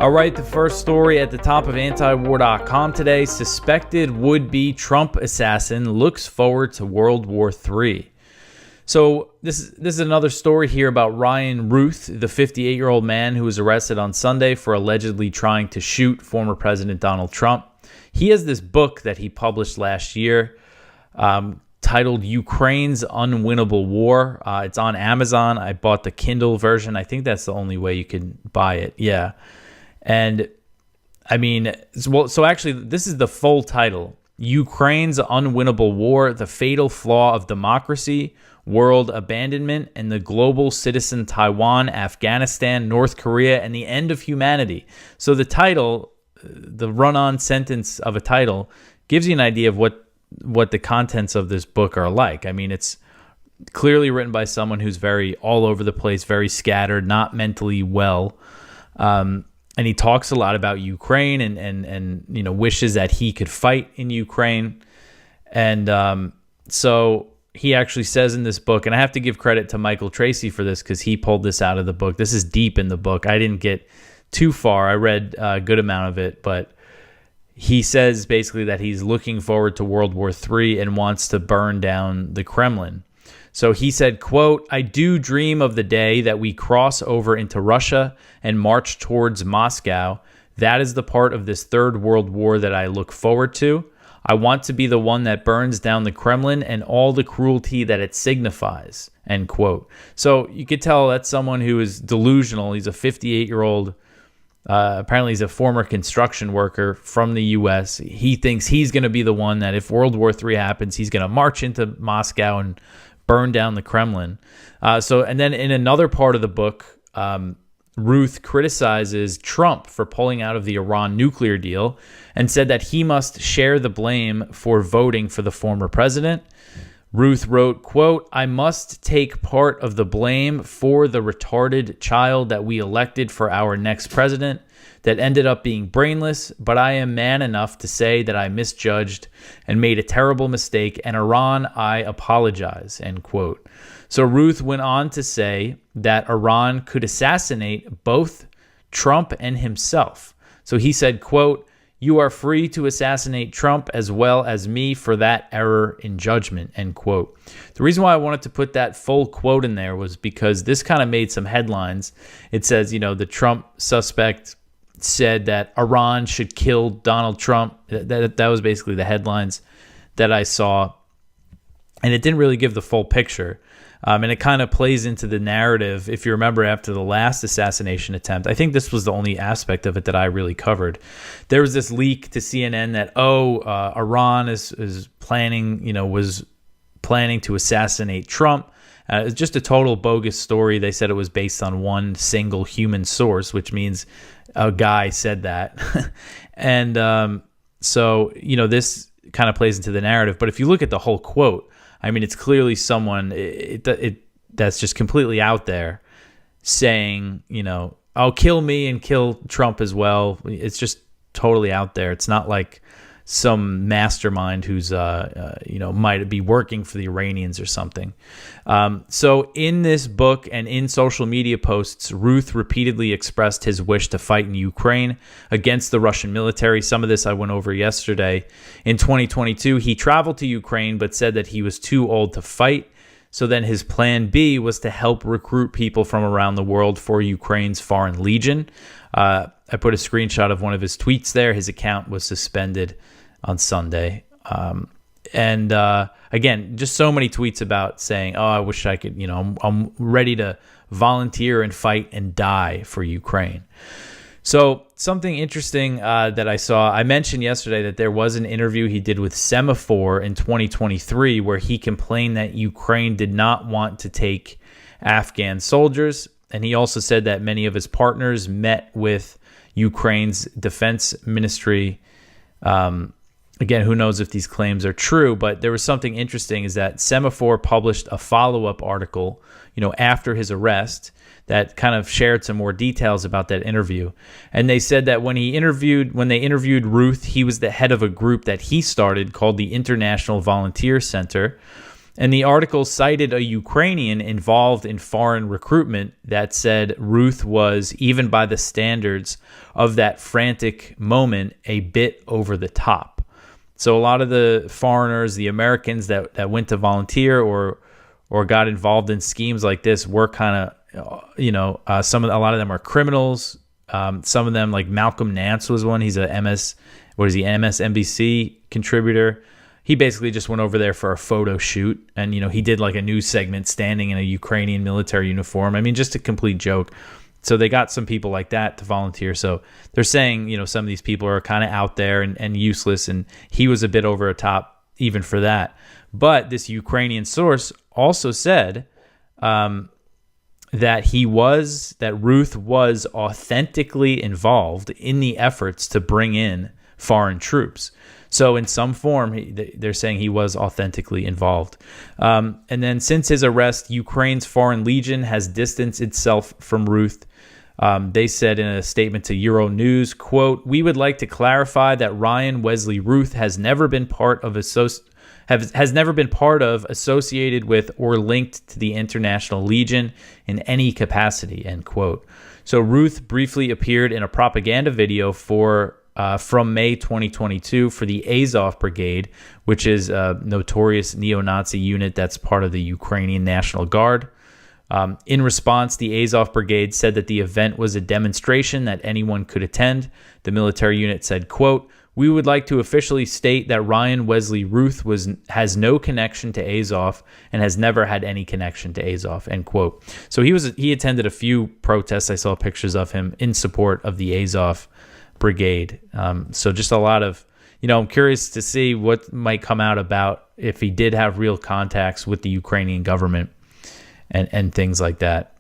All right, the first story at the top of antiwar.com today. Suspected would-be Trump assassin looks forward to World War III. So this is another story here about Ryan Ruth, the 58-year-old man who was arrested on Sunday for allegedly trying to shoot former President Donald Trump. He has this book that he published last year titled Ukraine's Unwinnable War. It's on Amazon. I bought the Kindle version. I think that's the only way you can buy it. Yeah. And I mean, so actually, this is the full title: Ukraine's Unwinnable War, the Fatal Flaw of Democracy, World Abandonment, and the Global Citizen Taiwan, Afghanistan, North Korea, and the End of Humanity. So the title, the run-on sentence of a title, gives you an idea of what the contents of this book are like. I mean, it's clearly written by someone who's very all over the place, very scattered, not mentally well. And he talks a lot about Ukraine and you know, wishes that he could fight in Ukraine. And so he actually says in this book, and I have to give credit to Michael Tracy for this because he pulled this out of the book. This is deep in the book. I didn't get too far. I read a good amount of it, but he says basically that he's looking forward to World War III and wants to burn down the Kremlin. So he said, quote, "I do dream of the day that we cross over into Russia and march towards Moscow. That is the part of this third world war that I look forward to. I want to be the one that burns down the Kremlin and all the cruelty that it signifies," end quote. So you could tell that's someone who is delusional. He's a 58-year-old. Apparently he's a former construction worker from the U.S. He thinks he's going to be the one that if World War III happens, he's going to march into Moscow and burn down the Kremlin. And then in another part of the book, Ruth criticizes Trump for pulling out of the Iran nuclear deal and said that he must share the blame for voting for the former president. Ruth wrote, quote, "I must take part of the blame for the retarded child that we elected for our next president that ended up being brainless, but I am man enough to say that I misjudged and made a terrible mistake, and Iran, I apologize," end quote. So Ruth went on to say that Iran could assassinate both Trump and himself. So he said, quote, "You are free to assassinate Trump as well as me for that error in judgment," end quote. The reason why I wanted to put that full quote in there was because this kind of made some headlines. It says, you know, the Trump suspect said that Iran should kill Donald Trump. That was basically the headlines that I saw. And it didn't really give the full picture. And it kind of plays into the narrative. If you remember, after the last assassination attempt, I think this was the only aspect of it that I really covered. There was this leak to CNN that, Iran is planning, was planning to assassinate Trump. It's just a total bogus story. They said it was based on one single human source, which means a guy said that. And so, this kind of plays into the narrative. But if you look at the whole quote, I mean, it's clearly someone that's just completely out there saying, "Oh, kill me and kill Trump as well." It's just totally out there. It's not like some mastermind who's, might be working for the Iranians or something. So in this book and in social media posts, Ruth repeatedly expressed his wish to fight in Ukraine against the Russian military. Some of this I went over yesterday. In 2022, he traveled to Ukraine, but said that he was too old to fight. So then his plan B was to help recruit people from around the world for Ukraine's Foreign Legion. I put a screenshot of one of his tweets there. His account was suspended on Sunday. Again, just so many tweets about saying, "Oh, I wish I could, I'm ready to volunteer and fight and die for Ukraine." So something interesting that I saw, I mentioned yesterday that there was an interview he did with Semaphore in 2023 where he complained that Ukraine did not want to take Afghan soldiers. And he also said that many of his partners met with Ukraine's defense ministry. Again, who knows if these claims are true, but there was something interesting is that Semaphore published a follow-up article, after his arrest that kind of shared some more details about that interview. And they said that when they interviewed Ruth, he was the head of a group that he started called the International Volunteer Center. And the article cited a Ukrainian involved in foreign recruitment that said Ruth was, even by the standards of that frantic moment, a bit over the top. So a lot of the foreigners, the Americans that went to volunteer or got involved in schemes like this were kind of, a lot of them are criminals. Some of them, like Malcolm Nance was one. He's a MSNBC contributor. He basically just went over there for a photo shoot, and he did like a news segment standing in a Ukrainian military uniform. I mean, just a complete joke. So they got some people like that to volunteer. So they're saying, some of these people are kind of out there and useless, and he was a bit over the top even for that. But this Ukrainian source also said that Ruth was authentically involved in the efforts to bring in foreign troops. So in some form, they're saying he was authentically involved. And then since his arrest, Ukraine's Foreign Legion has distanced itself from Ruth. They said in a statement to Euronews, quote, "We would like to clarify that Ryan Wesley Ruth has never been part of associated with, or linked to the International Legion in any capacity," end quote. So Ruth briefly appeared in a propaganda video from May 2022 for the Azov Brigade, which is a notorious neo-Nazi unit that's part of the Ukrainian National Guard. In response, the Azov Brigade said that the event was a demonstration that anyone could attend. The military unit said, quote, "We would like to officially state that Ryan Wesley Ruth has no connection to Azov and has never had any connection to Azov," end quote. So he attended a few protests. I saw pictures of him in support of the Azov Brigade. So just a lot of, I'm curious to see what might come out about if he did have real contacts with the Ukrainian government and things like that.